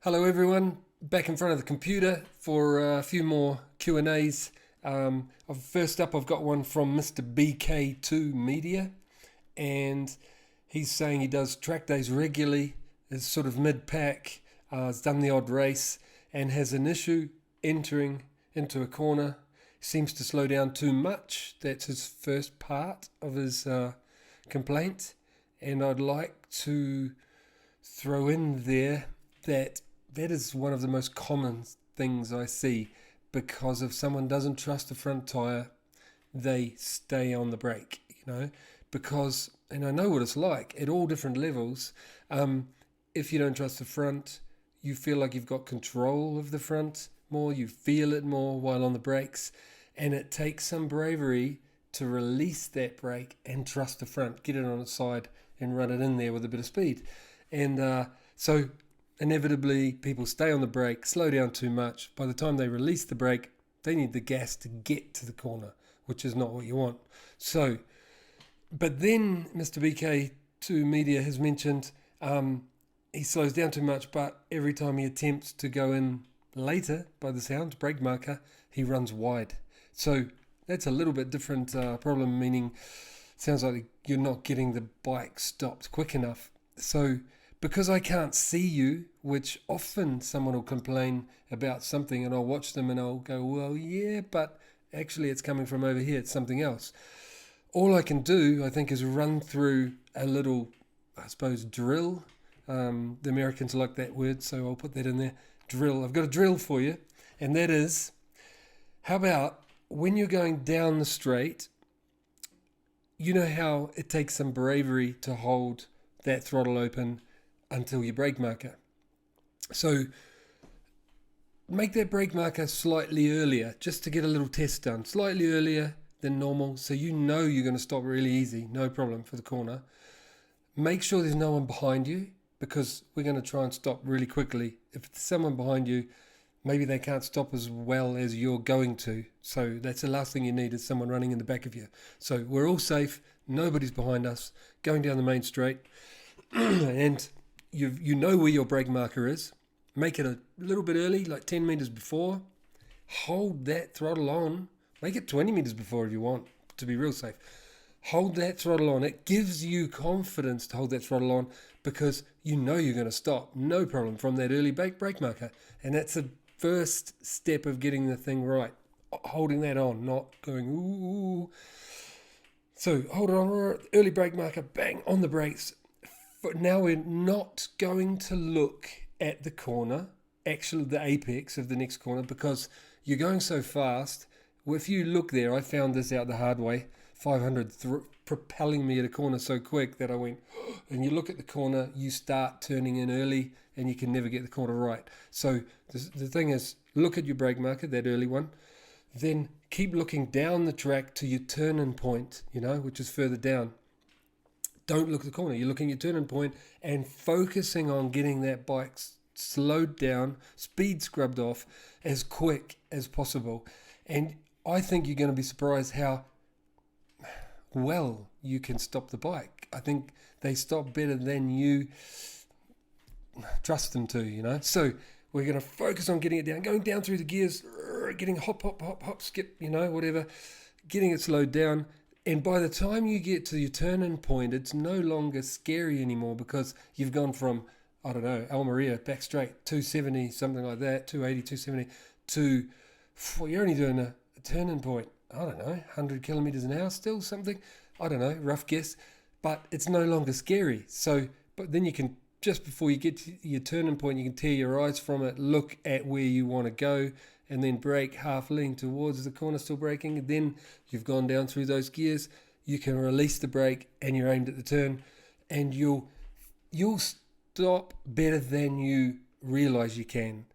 Hello everyone, back in front of the computer for a few more Q&As. First up I've got one from Mr. BK2 Media, and he's saying he does track days regularly, is sort of mid-pack, has done the odd race and has an issue entering into a corner, seems to slow down too much. That's his first part of his complaint, and I'd like to throw in there that is one of the most common things I see, because if someone doesn't trust the front tyre, they stay on the brake, because, and I know what it's like at all different levels. If you don't trust the front, you feel like you've got control of the front more, you feel it more while on the brakes, and it takes some bravery to release that brake and trust the front, get it on its side and run it in there with a bit of speed. And so inevitably people stay on the brake, slow down too much. By the time they release the brake, they need the gas to get to the corner, which is not what you want. So, but then Mr. BK2 Media has mentioned he slows down too much, but every time he attempts to go in later, by the sound, brake marker, he runs wide. So that's a little bit different problem, meaning sounds like you're not getting the bike stopped quick enough. So because I can't see you, which often someone will complain about something and I'll watch them and I'll go, well, yeah, but actually it's coming from over here, it's something else. All I can do, I think, is run through a little, I suppose, drill. The Americans like that word, so I'll put that in there. Drill. I've got a drill for you, and that is, how about when you're going down the straight, you know how it takes some bravery to hold that throttle open until your brake marker. So make that brake marker slightly earlier, just to get a little test done, slightly earlier than normal, so you know you're going to stop really easy, no problem for the corner. Make sure there's no one behind you, because we're going to try and stop really quickly. If there's someone behind you, maybe they can't stop as well as you're going to. So that's the last thing you need, is someone running in the back of you. So we're all safe, nobody's behind us, going down the main straight, and you know where your brake marker is. Make it a little bit early, like 10 meters before. Hold that throttle on. Make it 20 meters before if you want, to be real safe. Hold that throttle on. It gives you confidence to hold that throttle on, because you know you're going to stop, no problem, from that early brake marker. And that's the first step of getting the thing right. Holding that on, not going, ooh. So hold it on, early brake marker, bang, on the brakes. But now we're not going to look at the corner, actually the apex of the next corner, because you're going so fast. If you look there, I found this out the hard way, 500 propelling me at a corner so quick that I went, and you look at the corner, you start turning in early and you can never get the corner right. So the thing is, look at your brake marker, that early one, then keep looking down the track to your turn-in point, which is further down. Don't look at the corner. You're looking at your turn-in point and focusing on getting that bike slowed down, speed scrubbed off as quick as possible. And I think you're going to be surprised how well you can stop the bike. I think they stop better than you trust them to, So we're going to focus on getting it down, going down through the gears, getting hop, hop, hop, hop, skip, whatever, getting it slowed down. And by the time you get to your turn-in point, it's no longer scary anymore, because you've gone from, I don't know, Almeria back straight, 270, something like that, 280, 270, to, you're only doing a turn-in point, I don't know, 100 kilometers an hour still, something, I don't know, rough guess, but it's no longer scary. So, but then you can, just before you get to your turn-in point, you can tear your eyes from it, look at where you want to go, and then brake half lean towards the corner, still braking. And then you've gone down through those gears, you can release the brake and you're aimed at the turn, and you'll stop better than you realize you can.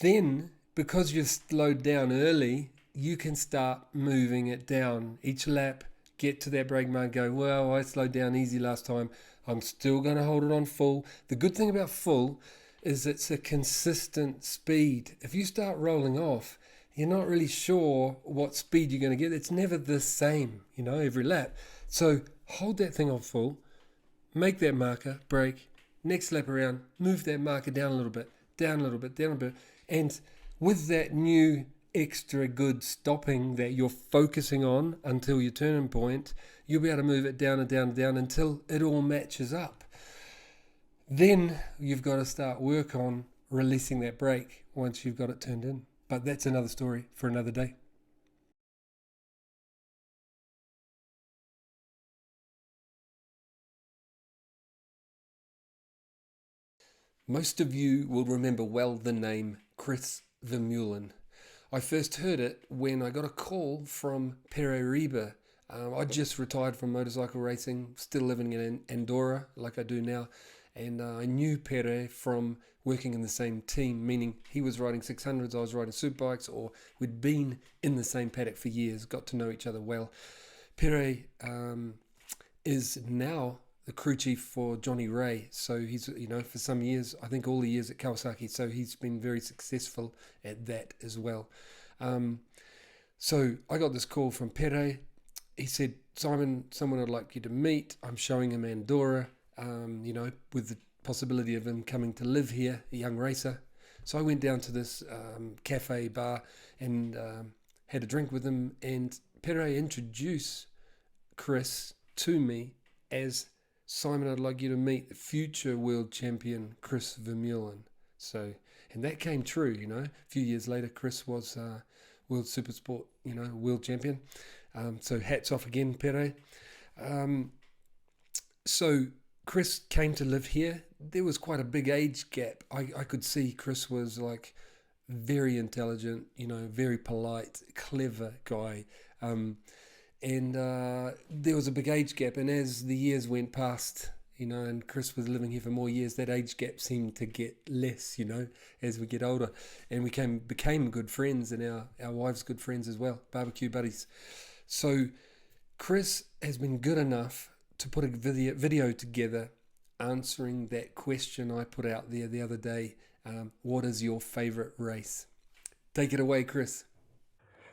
Then, because you've slowed down early, you can start moving it down each lap, get to that brake mark, go, well, I slowed down easy last time, I'm still going to hold it on full. The good thing about full is it's a consistent speed. If you start rolling off, you're not really sure what speed you're going to get. It's never the same, every lap. So hold that thing on full, make that marker, brake, next lap around, move that marker down a little bit, down a little bit, down a bit. And with that new extra good stopping that you're focusing on until your turning point, you'll be able to move it down and down and down until it all matches up. Then you've got to start work on releasing that brake once you've got it turned in. But that's another story for another day. Most of you will remember well the name Chris Vermeulen. I first heard it when I got a call from Pere Riba. I just retired from motorcycle racing, still living in Andorra like I do now, and I knew Pere from working in the same team, meaning he was riding 600s, I was riding superbikes, or we'd been in the same paddock for years, got to know each other well. Pere is now the crew chief for Johnny Ray, so he's, for some years, I think all the years at Kawasaki, so he's been very successful at that as well. So I got this call from Pere. He said, Simon, someone I'd like you to meet. I'm showing him Andorra, with the possibility of him coming to live here, a young racer. So I went down to this cafe bar and had a drink with him, and Pere introduced Chris to me as, Simon, I'd like you to meet the future world champion, Chris Vermeulen. So, and that came true, a few years later, Chris was world supersport, world champion. So hats off again, Pere. So Chris came to live here. There was quite a big age gap. I could see Chris was like very intelligent, very polite, clever guy. And there was a big age gap. And as the years went past, and Chris was living here for more years, that age gap seemed to get less, as we get older. And we became good friends, and our wives good friends as well, barbecue buddies. So Chris has been good enough to put a video together answering that question I put out there the other day. What is your favourite race? Take it away, Chris.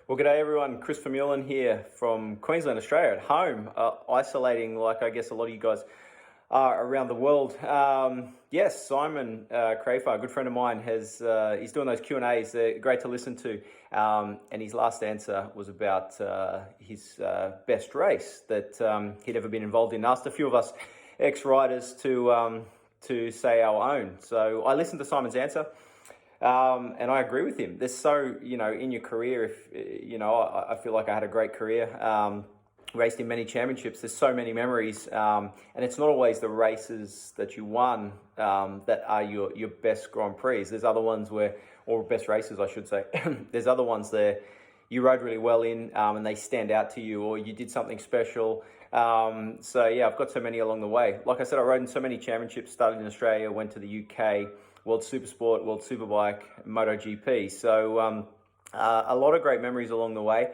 Well, g'day everyone. Chris Vermeulen here from Queensland, Australia, at home, isolating like I guess a lot of you guys are around the world. Yes, Simon Crafar, a good friend of mine, he's doing those Q&As. They're great to listen to. And his last answer was about his best race that he'd ever been involved in. Asked a few of us ex-riders to say our own. So I listened to Simon's answer. And I agree with him. There's so, in your career, if, I feel like I had a great career, raced in many championships. There's so many memories. And it's not always the races that you won that are your best Grand Prix. There's other ones or best races, I should say. There's other ones there you rode really well in and they stand out to you, or you did something special. So yeah, I've got so many along the way. Like I said, I rode in so many championships, started in Australia, went to the UK, World Supersport, World Superbike, MotoGP. So a lot of great memories along the way.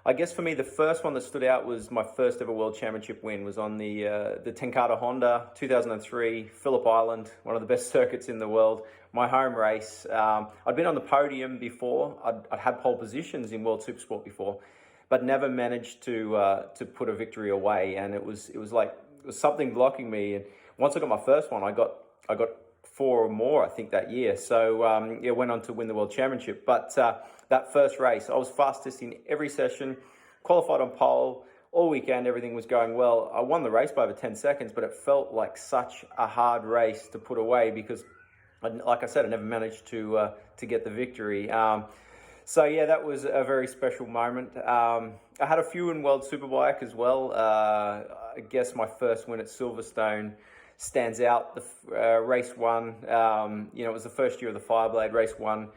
I guess for me, the first one that stood out was my first ever World Championship win was on the Tenkate Honda 2003, Phillip Island, one of the best circuits in the world. My home race. I'd been on the podium before. I'd had pole positions in World Supersport before, but never managed to put a victory away. And it was something blocking me. And once I got my first one, I got 4 or more, I think, that year. So went on to win the World Championship. But that first race, I was fastest in every session, qualified on pole all weekend. Everything was going well. I won the race by over 10 seconds, but it felt like such a hard race to put away because, like I said, I never managed to get the victory. So yeah, that was a very special moment. I had a few in World Superbike as well. I guess my first win at Silverstone stands out. The race 1, it was the first year of the Fireblade. Race 1,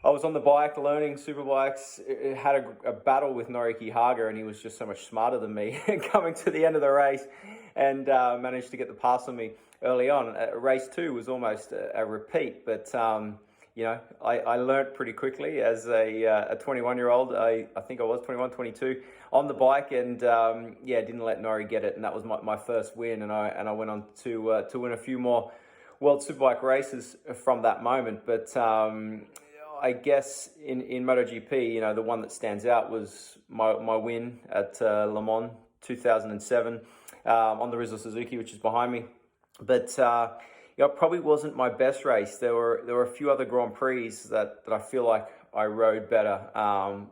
I was on the bike learning superbikes. It had a battle with Noriki Haga, and he was just so much smarter than me coming to the end of the race, and managed to get the pass on me early on. Race 2 was almost a repeat, but I learnt pretty quickly as a 21-year-old. I think I was 21, 22 on the bike, and didn't let Nori get it, and that was my first win. And I went on to win a few more World Superbike races from that moment. But I guess in MotoGP, the one that stands out was my win at Le Mans 2007 on the Rizzo Suzuki, which is behind me. But it probably wasn't my best race. There were a few other Grand Prix that I feel like I rode better.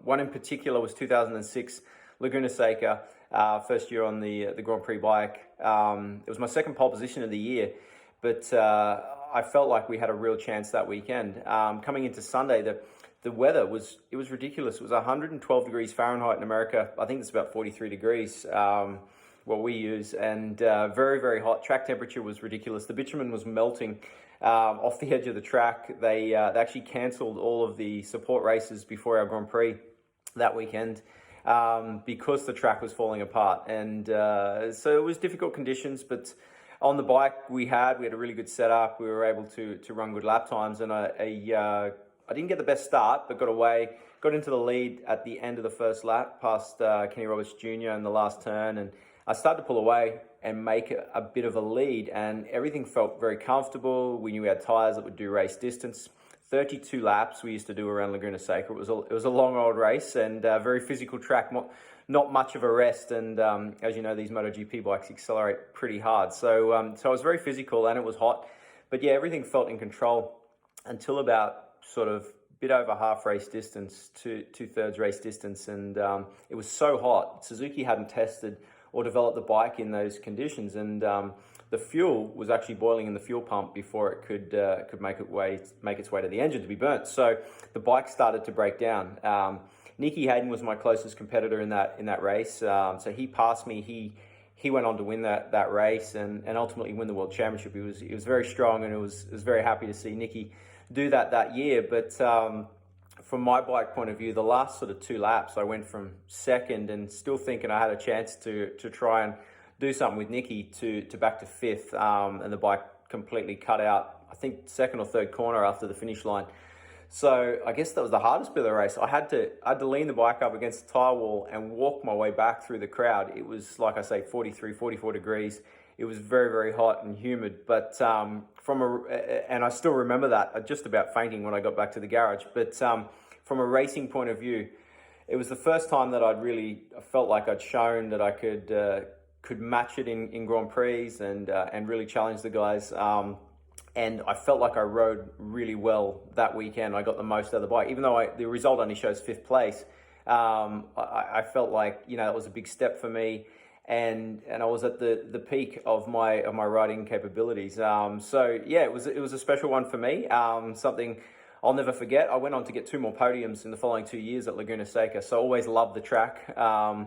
One in particular was 2006 Laguna Seca, first year on the Grand Prix bike. It was my second pole position of the year, but I felt like we had a real chance that weekend. Coming into Sunday, the weather was ridiculous. It was 112 degrees Fahrenheit in America. I think it's about 43 degrees. What we use, and very, very hot. Track temperature was ridiculous. The bitumen was melting off the edge of the track. They actually cancelled all of the support races before our Grand Prix that weekend because the track was falling apart. And so it was difficult conditions, but on the bike we had a really good setup. We were able to run good lap times, and I didn't get the best start, but got into the lead at the end of the first lap, past Kenny Roberts Jr. in the last turn, and I started to pull away and make a bit of a lead, and everything felt very comfortable. We knew we had tyres that would do race distance. 32 laps we used to do around Laguna Seca. It was a long old race, and very physical track, not much of a rest. And as you know, these MotoGP bikes accelerate pretty hard. So it was very physical, and it was hot. But yeah, everything felt in control until about sort of bit over half race distance to 2/3 race distance, and it was so hot. Suzuki hadn't tested or developed the bike in those conditions, and the fuel was actually boiling in the fuel pump before it could make its way to the engine to be burnt. So the bike started to break down. Nicky Hayden was my closest competitor in that race, so he passed me. He went on to win that race and ultimately win the world championship. He was very strong, and it was very happy to see Nicky do that year. But from my bike point of view, the last sort of 2 laps, I went from second and still thinking I had a chance to try and do something with Nicky to back to 5th, and the bike completely cut out, I think, second or third corner after the finish line. So I guess that was the hardest bit of the race. I had to lean the bike up against the tyre wall and walk my way back through the crowd. It was, like I say, 43, 44 degrees. It was very, very hot and humid, but and I still remember that, just about fainting when I got back to the garage. But from a racing point of view, it was the first time that I felt like I'd shown that I could match it in Grand Prix and really challenge the guys. And I felt like I rode really well that weekend. I got the most out of the bike, even though the result only shows 5th place. I felt like, it was a big step for me. And I was at the peak of my riding capabilities. So yeah, it was a special one for me. Something I'll never forget. I went on to get 2 more podiums in the following 2 years at Laguna Seca. So I always loved the track. Yeah,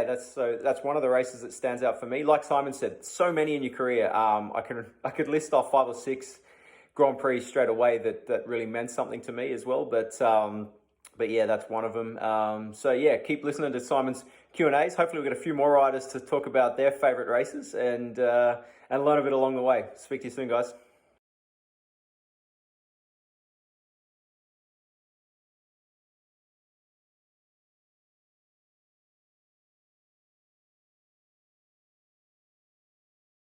that's one of the races that stands out for me. Like Simon said, so many in your career. I could list off 5 or 6 Grand Prix straight away that really meant something to me as well. But yeah, that's one of them. So yeah, keep listening to Simon's Q&As. Hopefully we'll get a few more riders to talk about their favourite races and learn a bit along the way. Speak to you soon, guys.